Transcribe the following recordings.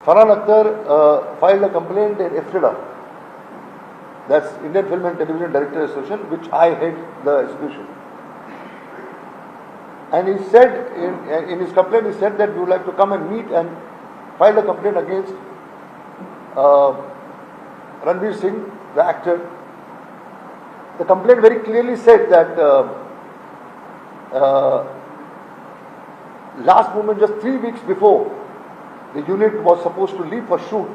Farhan Akhtar filed a complaint in IFTDA, that's Indian Film and Television Directors Association, which I head the association. And he said, in his complaint, he said that we would like to come and meet and file a complaint against Ranveer Singh, the actor. The complaint very clearly said that last moment, just 3 weeks before the unit was supposed to leave for shoot,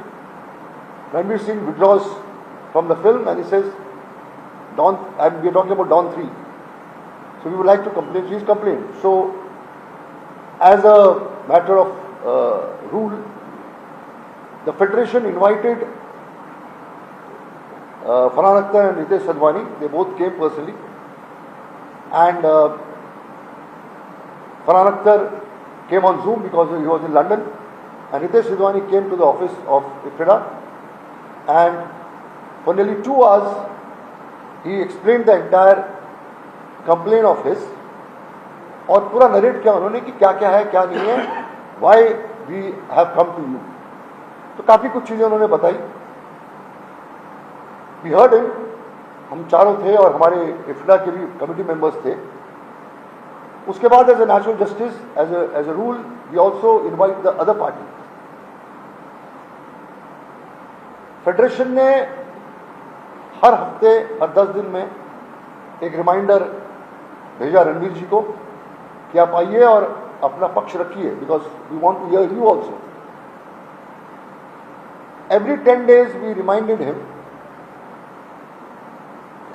Ranveer Singh withdraws from the film and he says, Dawn, and we are talking about Dawn 3. So we would like to complain. Please complain. So, as a matter of rule, the federation invited Farhan Akhtar and Ritesh Sidhwani. They both came personally, and Farhan Akhtar came on Zoom because he was in London, and Ritesh Sidhwani came to the office of IFTDA, and for nearly 2 hours he explained the entire complain of his और पूरा narrate किया उन्होंने कि क्या क्या है क्या नहीं है, why we have come to you. तो काफी कुछ चीजें उन्होंने बताई. We heard him. हम चारों थे और हमारे इफ्टा के भी कमिटी मेंबर्स थे. उसके बाद as a natural justice, as a rule, we also invite the other party. Federation ने हर हफ्ते, हर 10 दिन में एक रिमाइंडर भेजा रणवीर जी को कि आप आइए और अपना पक्ष रखिए, because we want to hear you also. Every 10 days we reminded him.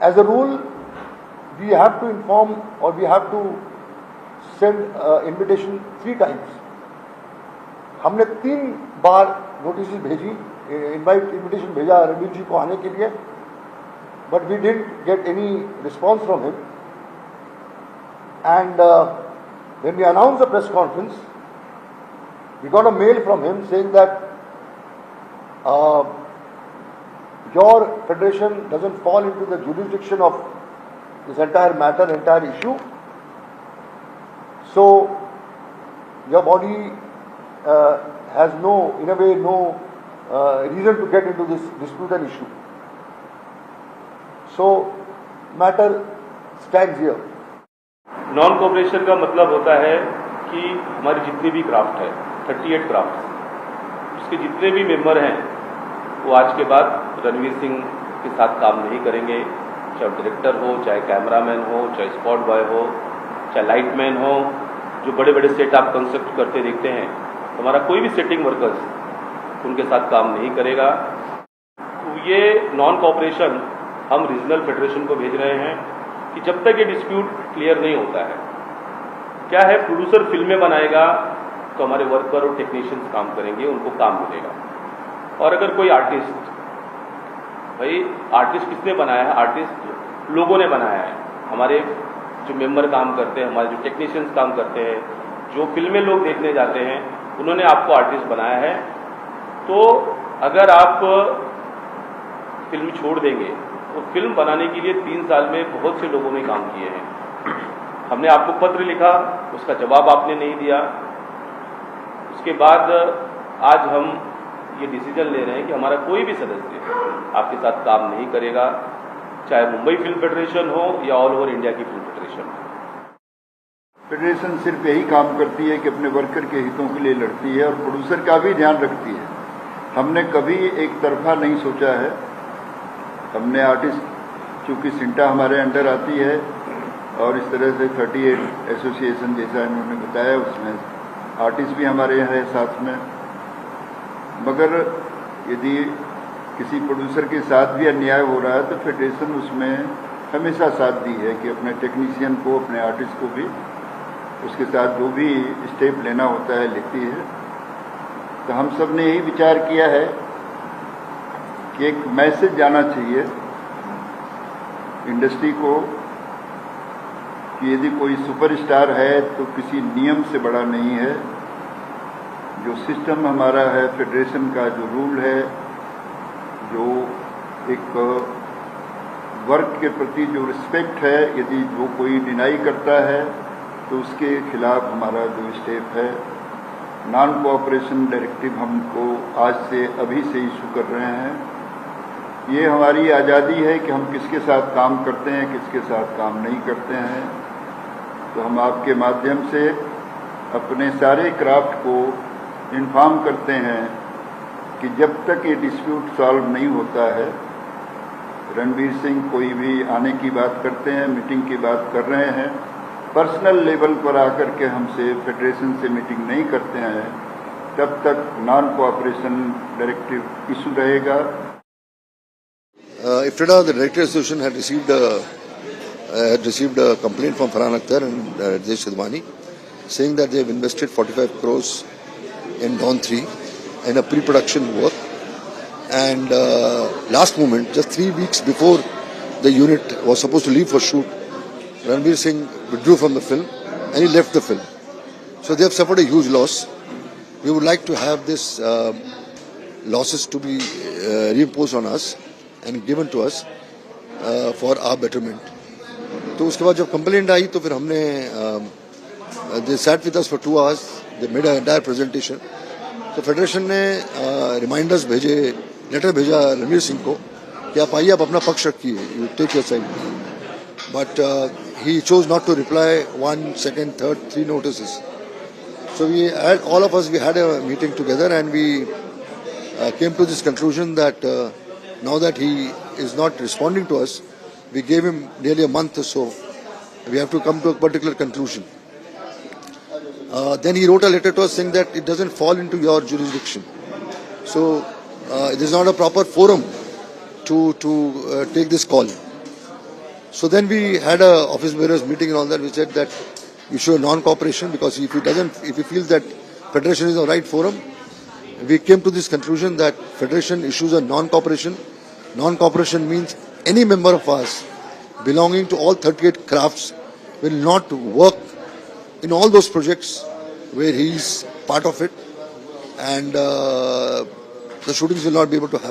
As a rule we have to inform और we have to send invitation 3 times. हमने 3 बार नोटिस भेजी, इन्विटेशन भेजा रणवीर जी को आने के लिए, but we didn't get any response from him. And when we announced the press conference, we got a mail from him saying that your federation doesn't fall into the jurisdiction of this entire matter, entire issue. So your body has no, in a way, no reason to get into this dispute and issue. So matter stands here. Non cooperation का मतलब होता है कि हमारी जितनी भी craft है, 38 craft, उसके जितने भी मेंबर हैं वो आज के बाद रणवीर सिंह के साथ काम नहीं करेंगे. चाहे डायरेक्टर हो, चाहे कैमरामैन हो, चाहे स्पॉट बॉय हो, चाहे लाइटमैन हो, जो बड़े बड़े सेट आप कंसेप्ट करते देखते हैं, हमारा कोई भी सेटिंग वर्कर्स उनके साथ काम नहीं करेगा. ये नॉन कोऑपरेशन हम रीजनल फेडरेशन को भेज रहे हैं कि जब तक ये डिस्प्यूट क्लियर नहीं होता है, क्या है, प्रोड्यूसर फिल्में बनाएगा तो हमारे वर्कर और टेक्नीशियंस काम करेंगे, उनको काम मिलेगा. और अगर कोई आर्टिस्ट, भाई आर्टिस्ट किसने बनाया है? आर्टिस्ट लोगों ने बनाया है. हमारे जो मेंबर काम करते हैं, हमारे जो टेक्नीशियंस काम करते हैं, जो फिल्में लोग देखने जाते हैं, उन्होंने आपको आर्टिस्ट बनाया है. तो अगर आप फिल्म छोड़ देंगे तो फिल्म बनाने के लिए 3 साल में बहुत से लोगों ने काम किए हैं. हमने आपको पत्र लिखा, उसका जवाब आपने नहीं दिया. उसके बाद आज हम ये डिसीजन ले रहे हैं कि हमारा कोई भी सदस्य आपके साथ काम नहीं करेगा, चाहे मुंबई फिल्म फेडरेशन हो या ऑल ओवर इंडिया की फिल्म फेडरेशन हो. फेडरेशन सिर्फ यही काम करती है कि अपने वर्कर के हितों के लिए लड़ती है और प्रोड्यूसर का भी ध्यान रखती है. हमने कभी एक तरफा नहीं सोचा है. हमने आर्टिस्ट, चूँकि सिंटा हमारे अंडर आती है और इस तरह से 38 एसोसिएशन जैसा इन्होंने बताया, उसमें आर्टिस्ट भी हमारे यहाँ है साथ में. मगर यदि किसी प्रोड्यूसर के साथ भी अन्याय हो रहा है तो फेडरेशन उसमें हमेशा साथ दी है कि अपने टेक्नीशियन को, अपने आर्टिस्ट को भी उसके साथ जो भी स्टेप लेना होता है लेती है. तो हम सब ने यही विचार किया है कि एक मैसेज जाना चाहिए इंडस्ट्री को कि यदि कोई सुपरस्टार है तो किसी नियम से बड़ा नहीं है. जो सिस्टम हमारा है, फेडरेशन का जो रूल है, जो एक वर्क के प्रति जो रिस्पेक्ट है, यदि जो कोई डिनाई करता है तो उसके खिलाफ हमारा जो स्टेप है नॉन कोऑपरेशन डायरेक्टिव हमको आज से अभी से इशू कर रहे हैं। ये हमारी आज़ादी है कि हम किसके साथ काम करते हैं, किसके साथ काम नहीं करते हैं। तो हम आपके माध्यम से अपने सारे क्राफ्ट को इन्फॉर्म करते हैं कि जब तक ये डिस्प्यूट सॉल्व नहीं होता है, रणवीर सिंह कोई भी आने की बात करते हैं, मीटिंग की बात कर रहे हैं, पर्सनल लेवल पर आकर के हमसे फेडरेशन से मीटिंग नहीं करते हैं, तब तक नॉन कोऑपरेशन डायरेक्टिव इशू रहेगा। IFFIDA, the Director Association, had received a complaint from Farhan Akhtar and Rajesh Sidhwani saying that they have invested 45 crores in Dawn 3 in a pre-production work, and last moment, just 3 weeks before the unit was supposed to leave for shoot, Ranveer Singh withdrew from the film and he left the film. So they have suffered a huge loss. We would like to have this losses to be reimposed on us and given to us for our betterment. तो उसके बाद जब complaint आई तो फिर हमने they sat with us for 2 hours, they made an entire presentation. तो federation ने reminders भेजे, लेटर भेजा रणवीर सिंह को कि आप आइए, आप अपना पक्ष रखिए, you take your side, but he chose not to reply 1, 2, 3, 3 notices. So we had, all of us, we had a meeting together and we came to this conclusion that now that he is not responding to us, we gave him nearly a month or so. We have to come to a particular conclusion. Then he wrote a letter to us saying that it doesn't fall into your jurisdiction. So it is not a proper forum to take this call. So then we had a office bearers meeting and all that. We said that we show non-cooperation, because if he feels that federation is the right forum, we came to this conclusion that federation issues a non-cooperation. Non-cooperation means any member of us belonging to all 38 crafts will not work in all those projects where he is part of it, and the shootings will not be able to happen.